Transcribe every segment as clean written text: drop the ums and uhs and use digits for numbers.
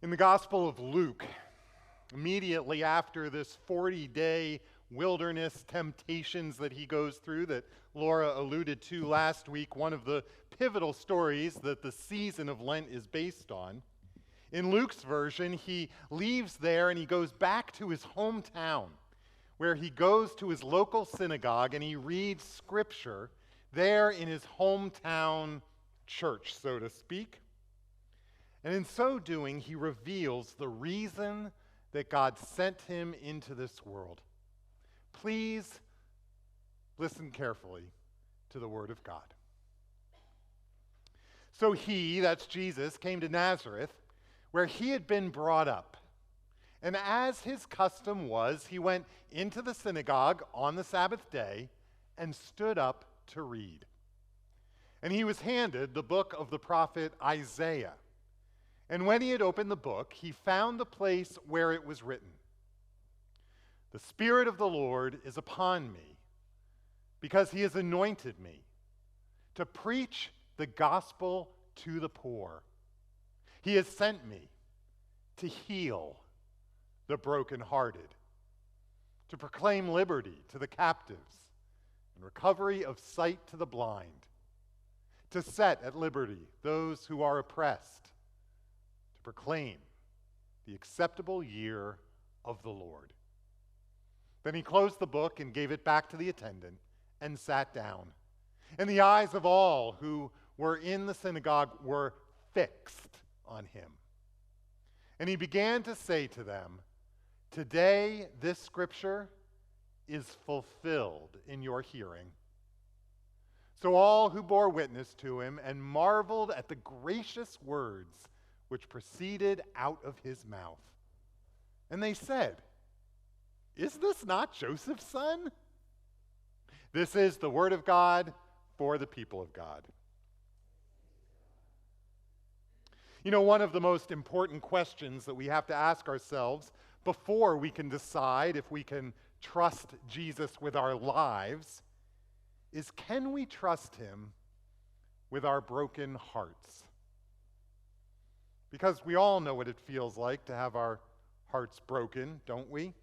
In the Gospel of Luke, immediately after this 40-day wilderness temptations that he goes through that Laura alluded to last week, one of the pivotal stories that the season of Lent is based on, in Luke's version, he leaves there and he goes back to his hometown, where he goes to his local synagogue and he reads scripture there in his hometown church, so to speak. And in so doing, he reveals the reason that God sent him into this world. Please listen carefully to the word of God. So he, that's Jesus, came to Nazareth, where he had been brought up. And as his custom was, he went into the synagogue on the Sabbath day and stood up to read. And he was handed the book of the prophet Isaiah. And when he had opened the book, he found the place where it was written, "The Spirit of the Lord is upon me, because he has anointed me to preach the gospel to the poor. He has sent me to heal the brokenhearted, to proclaim liberty to the captives and recovery of sight to the blind, to set at liberty those who are oppressed, to proclaim the acceptable year of the Lord." Then he closed the book and gave it back to the attendant and sat down. And the eyes of all who were in the synagogue were fixed on him. And he began to say to them, "Today this scripture is fulfilled in your hearing." So all who bore witness to him and marveled at the gracious words which proceeded out of his mouth. And they said, "Is this not Joseph's son?" This is the word of God for the people of God. You know, one of the most important questions that we have to ask ourselves before we can decide if we can trust Jesus with our lives is, can we trust him with our broken hearts? Because we all know what it feels like to have our hearts broken, don't we?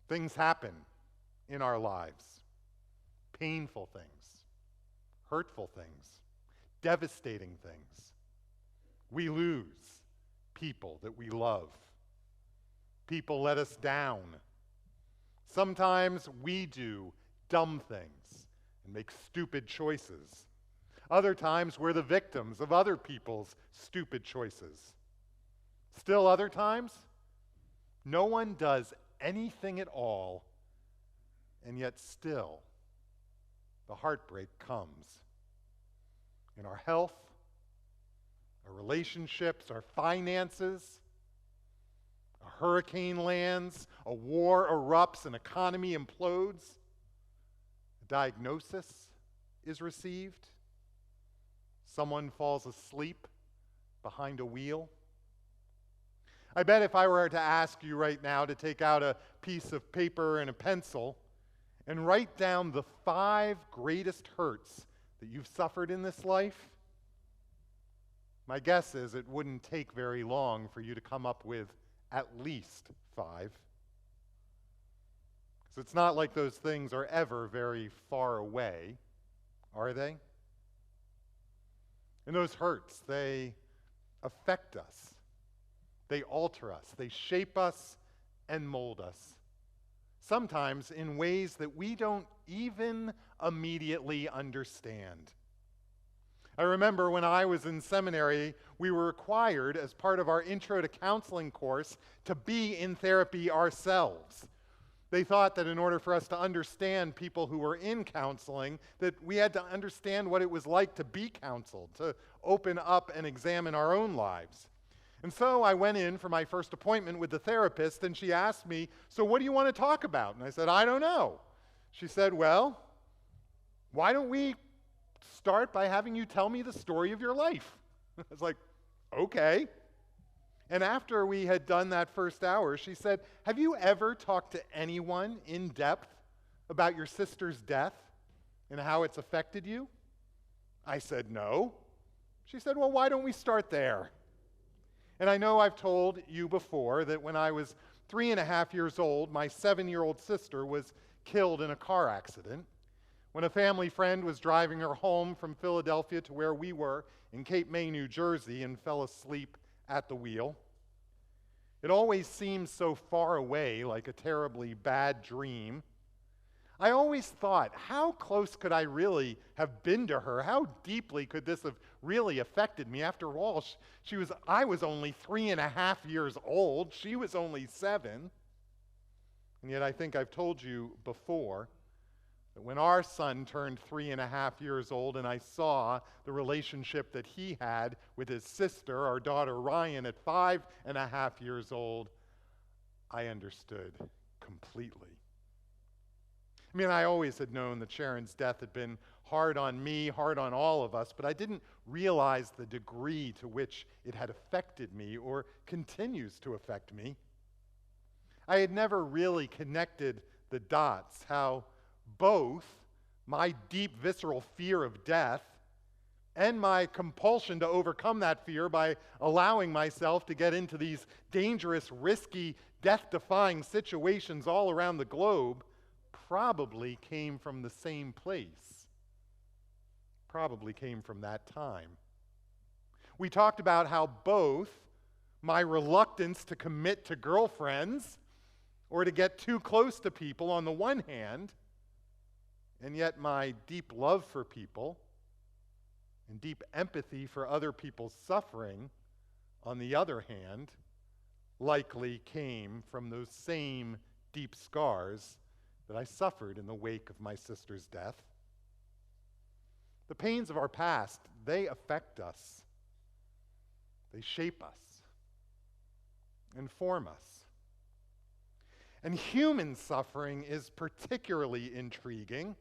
Things happen in our lives. Painful things, hurtful things, devastating things. We lose people that we love. People let us down. Sometimes we do dumb things and make stupid choices. Other times we're the victims of other people's stupid choices. Still other times, no one does anything at all, and yet still the heartbreak comes. In our health, our relationships, our finances, a hurricane lands, a war erupts, an economy implodes, a diagnosis is received, someone falls asleep behind a wheel. I bet if I were to ask you right now to take out a piece of paper and a pencil and write down the 5 greatest hurts that you've suffered in this life, my guess is it wouldn't take very long for you to come up with at least 5. Because it's not like those things are ever very far away, are they? And those hurts, they affect us. They alter us. They shape us and mold us. Sometimes in ways that we don't even immediately understand. I remember when I was in seminary, we were required, as part of our Intro to Counseling course, to be in therapy ourselves. They thought that in order for us to understand people who were in counseling, that we had to understand what it was like to be counseled, to open up and examine our own lives. And so I went in for my first appointment with the therapist, and she asked me, "So what do you want to talk about?" And I said, "I don't know." She said, "Well, why don't we start by having you tell me the story of your life?" I was like, "Okay." And after we had done that first hour, she said, "Have you ever talked to anyone in depth about your sister's death and how it's affected you?" I said, "No." She said, "Well, why don't we start there?" And I know I've told you before that when I was 3.5 years old, my 7-year-old sister was killed in a car accident when a family friend was driving her home from Philadelphia to where we were in Cape May, New Jersey, and fell asleep at the wheel. It always seems so far away, like a terribly bad dream. I always thought, how close could I really have been to her? How deeply could this have really affected me? After all, I was only 3.5 years old. She was only 7. And yet I think I've told you before that when our son turned 3.5 years old and I saw the relationship that he had with his sister, our daughter Ryan, at 5.5 years old, I understood completely. I mean, I always had known that Sharon's death had been hard on me, hard on all of us, but I didn't realize the degree to which it had affected me or continues to affect me. I had never really connected the dots, how both my deep visceral fear of death and my compulsion to overcome that fear by allowing myself to get into these dangerous, risky, death-defying situations all around the globe probably came from the same place, probably came from that time. We talked about how both my reluctance to commit to girlfriends or to get too close to people on the one hand, and yet my deep love for people and deep empathy for other people's suffering, on the other hand, likely came from those same deep scars that I suffered in the wake of my sister's death. The pains of our past, they affect us. They shape us, inform us. And human suffering is particularly intriguing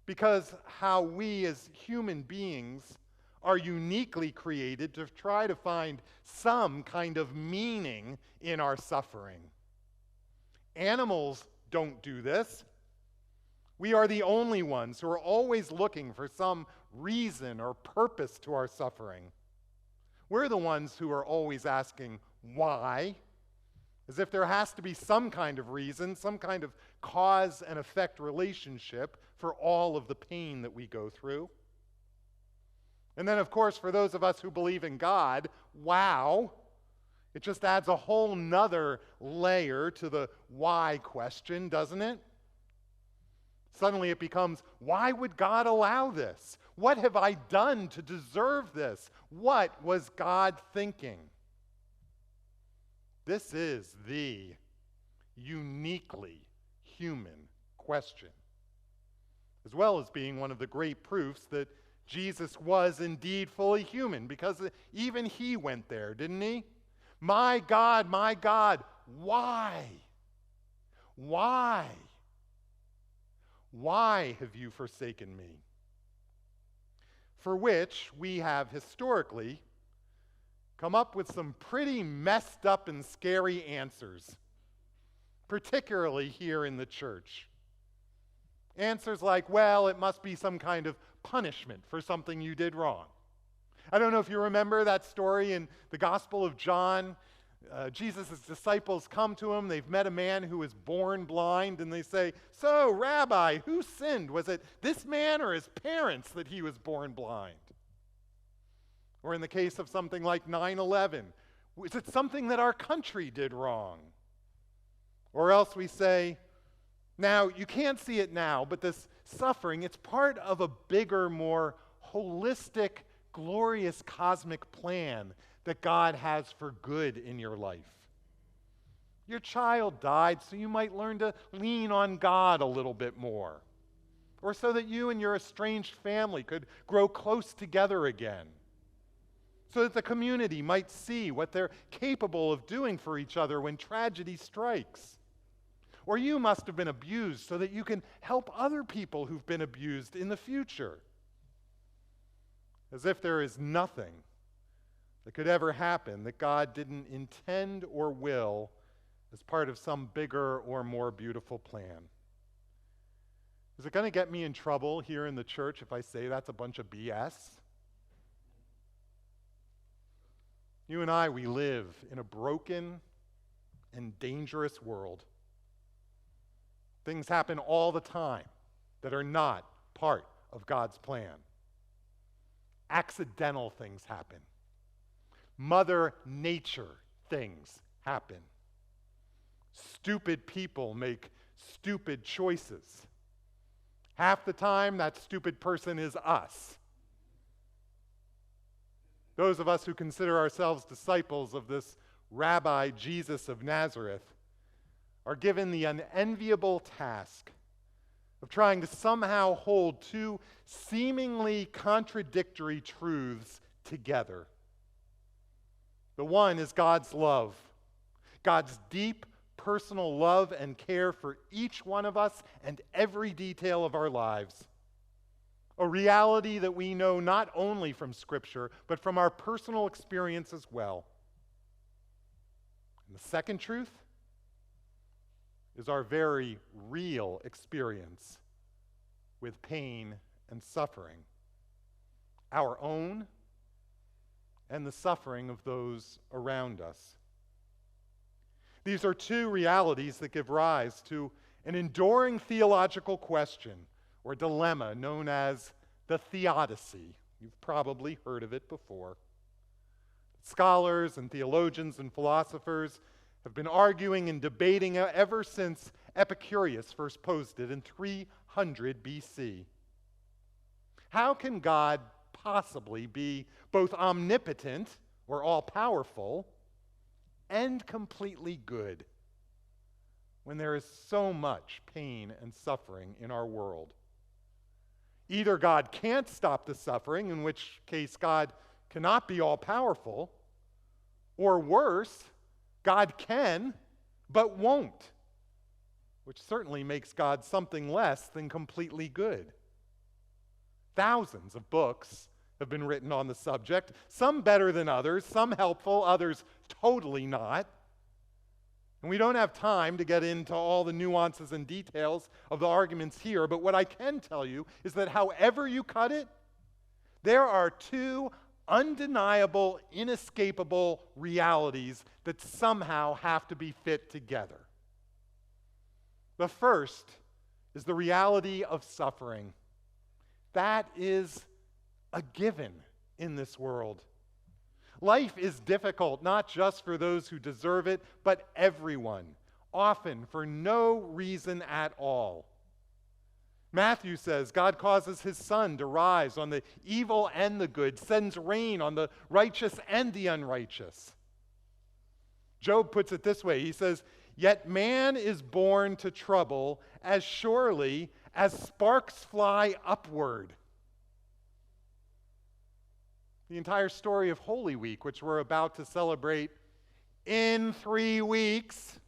because how we as human beings are uniquely created to try to find some kind of meaning in our suffering. Animals don't do this. We are the only ones who are always looking for some reason or purpose to our suffering. We're the ones who are always asking why, as if there has to be some kind of reason, some kind of cause and effect relationship for all of the pain that we go through. And then, of course, for those of us who believe in God, wow, it just adds a whole nother layer to the why question, doesn't it? Suddenly it becomes, why would God allow this? What have I done to deserve this? What was God thinking? This is the uniquely human question, as well as being one of the great proofs that Jesus was indeed fully human, because even he went there, didn't he? My God, why? Why? Why have you forsaken me? For which we have historically come up with some pretty messed up and scary answers, particularly here in the church. Answers like, well, it must be some kind of punishment for something you did wrong. I don't know if you remember that story in the Gospel of John. Jesus' disciples come to him. They've met a man who was born blind, and they say, so, Rabbi, who sinned? Was it this man or his parents that he was born blind? Or in the case of something like 9/11, is it something that our country did wrong? Or else we say, now, you can't see it now, but this suffering, it's part of a bigger, more holistic, glorious cosmic plan that God has for good in your life. Your child died so you might learn to lean on God a little bit more, or so that you and your estranged family could grow close together again, so that the community might see what they're capable of doing for each other when tragedy strikes. Or you must have been abused so that you can help other people who've been abused in the future. As if there is nothing that could ever happen that God didn't intend or will as part of some bigger or more beautiful plan. Is it going to get me in trouble here in the church if I say that's a bunch of BS? You and I, we live in a broken and dangerous world. Things happen all the time that are not part of God's plan. Accidental things happen. Mother Nature things happen. Stupid people make stupid choices. Half the time, that stupid person is us. Those of us who consider ourselves disciples of this Rabbi Jesus of Nazareth are given the unenviable task of trying to somehow hold two seemingly contradictory truths together. The one is God's love, God's deep personal love and care for each one of us and every detail of our lives. A reality that we know not only from Scripture, but from our personal experience as well. And the second truth is our very real experience with pain and suffering, our own and the suffering of those around us. These are two realities that give rise to an enduring theological question or dilemma known as the theodicy. You've probably heard of it before. Scholars and theologians and philosophers have been arguing and debating ever since Epicurus first posed it in 300 BC. How can God possibly be both omnipotent or all-powerful and completely good when there is so much pain and suffering in our world? Either God can't stop the suffering, in which case God cannot be all-powerful, or worse, God can, but won't, which certainly makes God something less than completely good. Thousands of books have been written on the subject, some better than others, some helpful, others totally not. And we don't have time to get into all the nuances and details of the arguments here, but what I can tell you is that however you cut it, there are two undeniable, inescapable realities that somehow have to be fit together. The first is the reality of suffering. That is a given in this world. Life is difficult, not just for those who deserve it, but everyone, often for no reason at all. Matthew says God causes his sun to rise on the evil and the good, sends rain on the righteous and the unrighteous. Job puts it this way. He says, "Yet man is born to trouble as surely as sparks fly upward." The entire story of Holy Week, which we're about to celebrate in 3 weeks,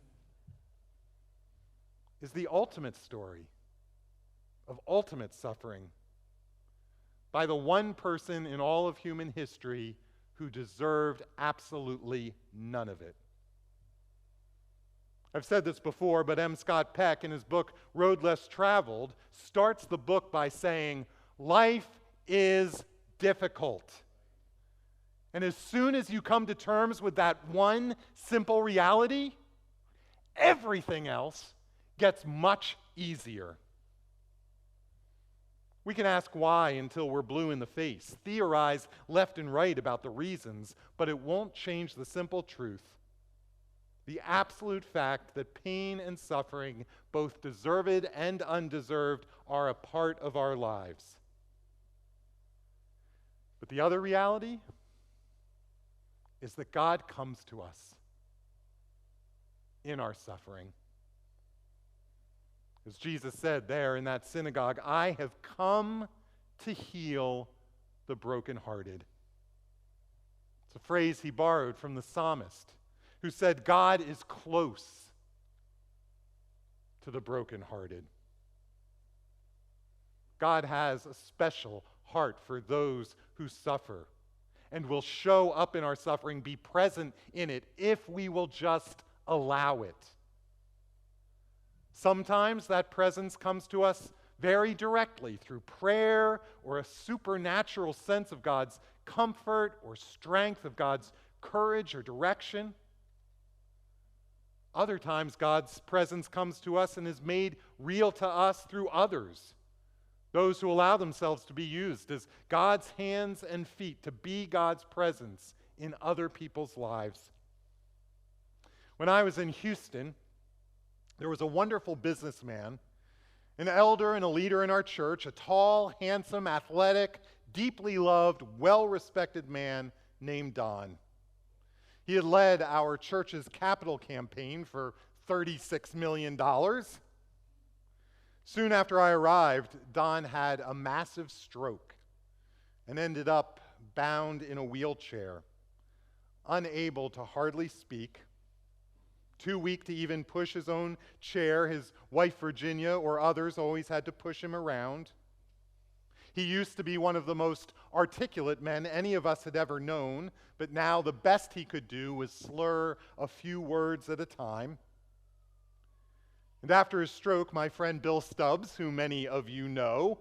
is the ultimate story of ultimate suffering by the one person in all of human history who deserved absolutely none of it. I've said this before, but M. Scott Peck, in his book Road Less Traveled, starts the book by saying, life is difficult. And as soon as you come to terms with that one simple reality, everything else gets much easier. We can ask why until we're blue in the face, theorize left and right about the reasons, but it won't change the simple truth, the absolute fact that pain and suffering, both deserved and undeserved, are a part of our lives. But the other reality is that God comes to us in our suffering. As Jesus said there in that synagogue, "I have come to heal the brokenhearted." It's a phrase he borrowed from the psalmist, who said, God is close to the brokenhearted. God has a special heart for those who suffer and will show up in our suffering, be present in it, if we will just allow it. Sometimes that presence comes to us very directly through prayer or a supernatural sense of God's comfort or strength, of God's courage or direction. Other times, God's presence comes to us and is made real to us through others, those who allow themselves to be used as God's hands and feet to be God's presence in other people's lives. When I was in Houston, there was a wonderful businessman, an elder and a leader in our church, a tall, handsome, athletic, deeply loved, well-respected man named Don. He had led our church's capital campaign for $36 million. Soon after I arrived, Don had a massive stroke and ended up bound in a wheelchair, unable to hardly speak, too weak to even push his own chair. His wife, Virginia, or others always had to push him around. He used to be one of the most articulate men any of us had ever known, but now the best he could do was slur a few words at a time. And after his stroke, my friend Bill Stubbs, who many of you know,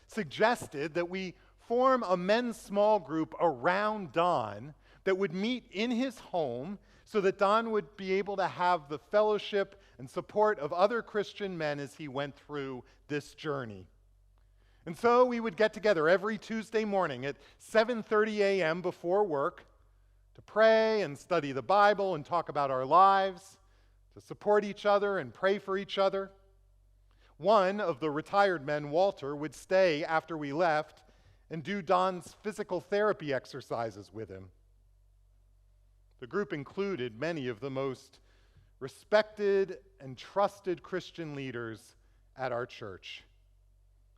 suggested that we form a men's small group around Don that would meet in his home so that Don would be able to have the fellowship and support of other Christian men as he went through this journey. And so we would get together every Tuesday morning at 7:30 a.m. before work to pray and study the Bible and talk about our lives, to support each other and pray for each other. One of the retired men, Walter, would stay after we left and do Don's physical therapy exercises with him. The group included many of the most respected and trusted Christian leaders at our church.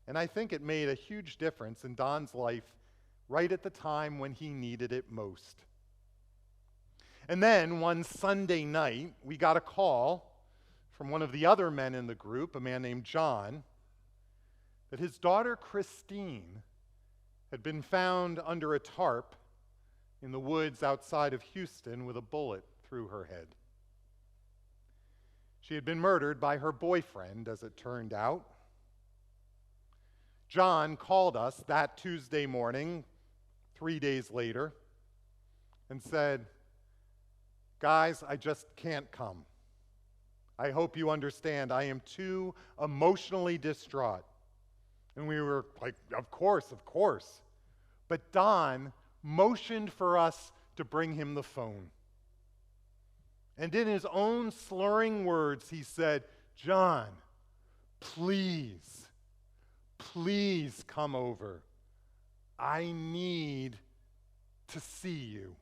And I think it made a huge difference in Don's life right at the time when he needed it most. And then one Sunday night, we got a call from one of the other men in the group, a man named John, that his daughter Christine had been found under a tarp in the woods outside of Houston with a bullet through her head. She had been murdered by her boyfriend, as it turned out. John called us that Tuesday morning, 3 days later, and said, "Guys, I just can't come. I hope you understand. I am too emotionally distraught." And we were like, of course. But Don motioned for us to bring him the phone. And in his own slurring words, he said, "John, please come over. I need to see you."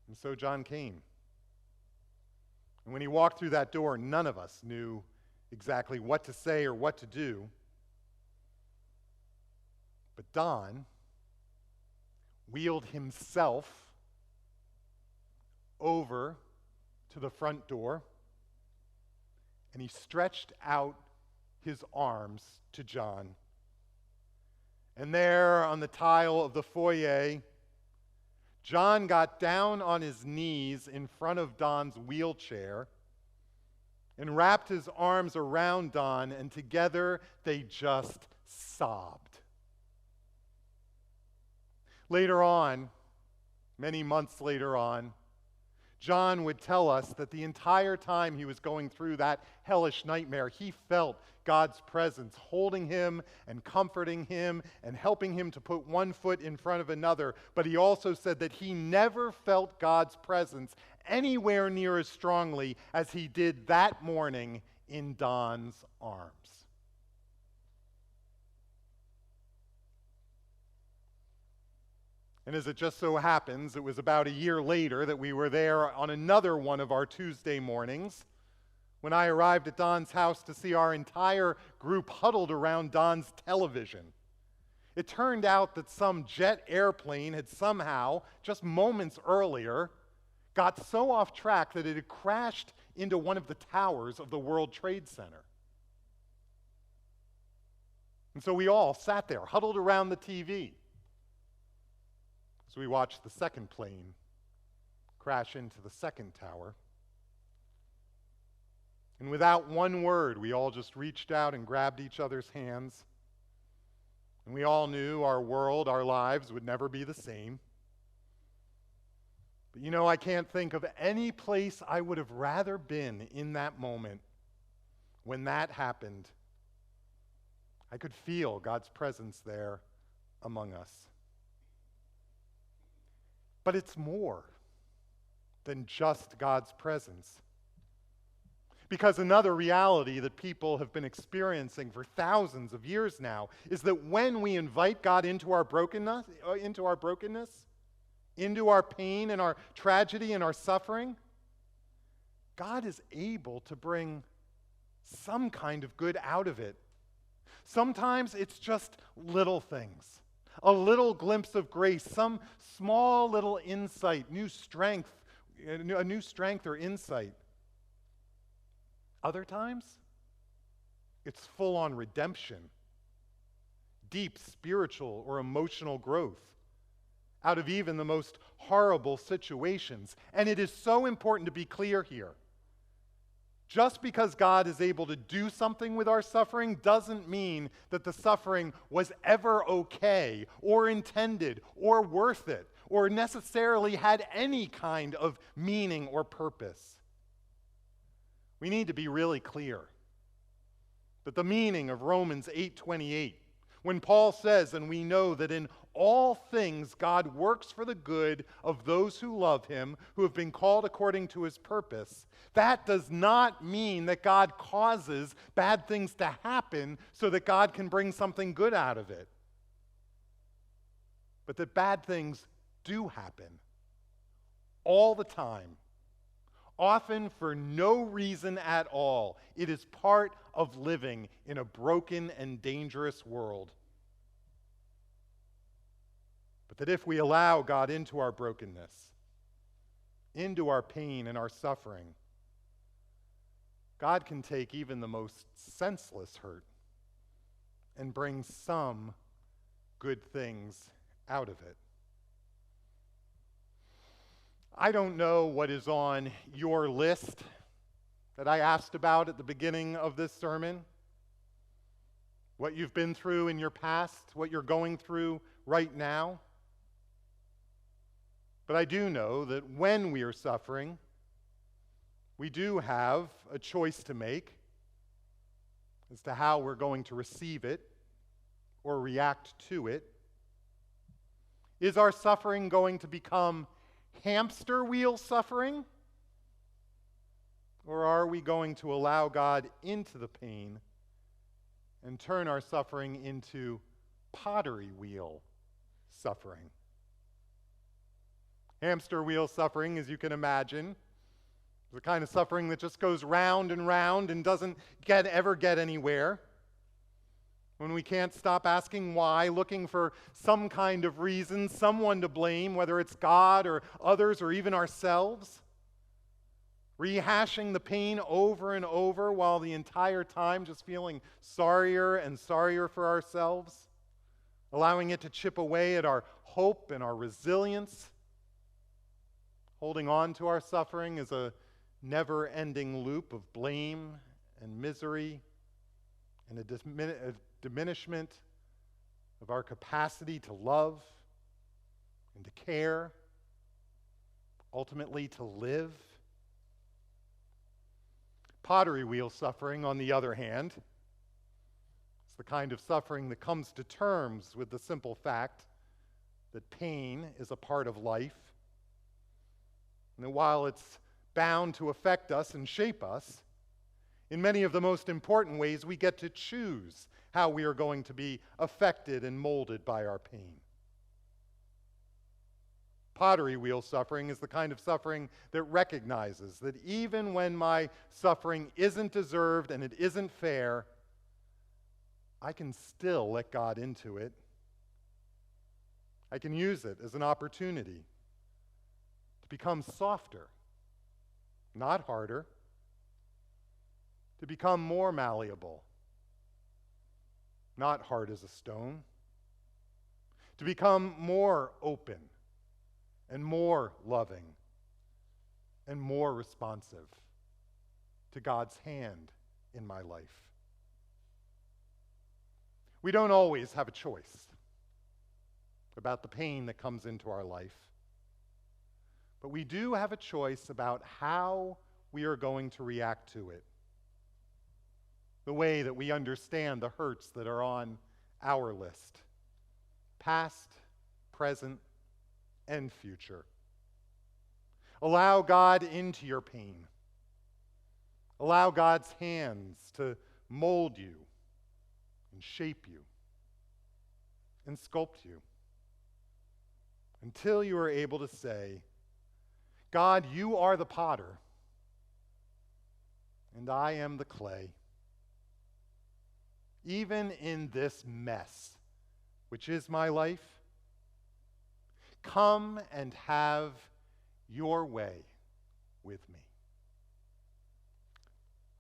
And so John came. And when he walked through that door, none of us knew exactly what to say or what to do. But Don wheeled himself over to the front door, and he stretched out his arms to John. And there on the tile of the foyer, John got down on his knees in front of Don's wheelchair and wrapped his arms around Don, and together they just sobbed. Later on, many months later on, John would tell us that the entire time he was going through that hellish nightmare, he felt God's presence holding him and comforting him and helping him to put one foot in front of another. But he also said that he never felt God's presence anywhere near as strongly as he did that morning in Don's arms. And as it just so happens, it was about a year later that we were there on another one of our Tuesday mornings when I arrived at Don's house to see our entire group huddled around Don's television. It turned out that some jet airplane had somehow, just moments earlier, got so off track that it had crashed into one of the towers of the World Trade Center. And so we all sat there, huddled around the TV. So we watched the second plane crash into the second tower. And without one word, we all just reached out and grabbed each other's hands And we all knew our world, our lives would never be the same. But you know, I can't think of any place I would have rather been in that moment when that happened. I could feel God's presence there among us. But it's more than just God's presence. Because another reality that people have been experiencing for thousands of years now is that when we invite God into our brokenness, into our pain and our tragedy and our suffering, God is able to bring some kind of good out of it. Sometimes it's just little things, a little glimpse of grace, some small little insight, a new strength or insight. Other times, it's full-on redemption, deep spiritual or emotional growth out of even the most horrible situations. And it is so important to be clear here. Just because God is able to do something with our suffering doesn't mean that the suffering was ever okay or intended or worth it or necessarily had any kind of meaning or purpose. We need to be really clear that the meaning of Romans 8:28, when Paul says, and we know that in all things God works for the good of those who love him, who have been called according to his purpose, that does not mean that God causes bad things to happen so that God can bring something good out of it. But that bad things do happen all the time. Often for no reason at all. It is part of living in a broken and dangerous world. But that if we allow God into our brokenness, into our pain and our suffering, God can take even the most senseless hurt and bring some good things out of it. I don't know what is on your list that I asked about at the beginning of this sermon, what you've been through in your past, what you're going through right now. But I do know that when we are suffering, we do have a choice to make as to how we're going to receive it or react to it. Is our suffering going to become hamster wheel suffering? Or are we going to allow God into the pain and turn our suffering into pottery wheel suffering? Hamster wheel suffering, as you can imagine, is the kind of suffering that just goes round and round and doesn't ever get anywhere. When we can't stop asking why, looking for some kind of reason, someone to blame, whether it's God or others or even ourselves. Rehashing the pain over and over while the entire time just feeling sorrier and sorrier for ourselves. Allowing it to chip away at our hope and our resilience. Holding on to our suffering is a never-ending loop of blame and misery and a diminishment of our capacity to love and to care, ultimately to live. Pottery wheel suffering, on the other hand, is the kind of suffering that comes to terms with the simple fact that pain is a part of life, and that while it's bound to affect us and shape us, in many of the most important ways, we get to choose how we are going to be affected and molded by our pain. Pottery wheel suffering is the kind of suffering that recognizes that even when my suffering isn't deserved and it isn't fair, I can still let God into it. I can use it as an opportunity to become softer, not harder, to become more malleable, not hard as a stone, to become more open and more loving and more responsive to God's hand in my life. We don't always have a choice about the pain that comes into our life, but we do have a choice about how we are going to react to it, the way that we understand the hurts that are on our list, past, present, and future. Allow God into your pain. Allow God's hands to mold you and shape you and sculpt you until you are able to say, God, you are the potter, and I am the clay. Even in this mess, which is my life, come and have your way with me.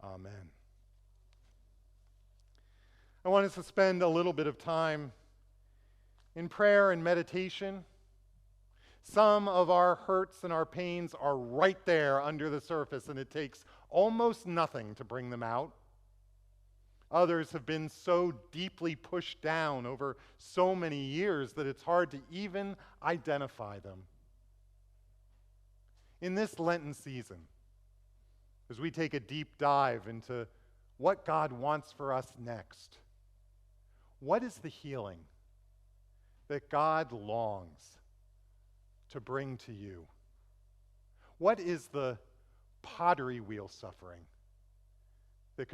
Amen. I want us to spend a little bit of time in prayer and meditation. Some of our hurts and our pains are right there under the surface, and it takes almost nothing to bring them out. Others have been so deeply pushed down over so many years that it's hard to even identify them. In this Lenten season, as we take a deep dive into what God wants for us next, what is the healing that God longs to bring to you? What is the pottery wheel suffering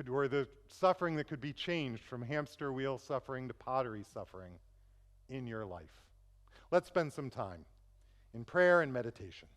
or the suffering that could be changed from hamster wheel suffering to pottery suffering in your life? Let's spend some time in prayer and meditation.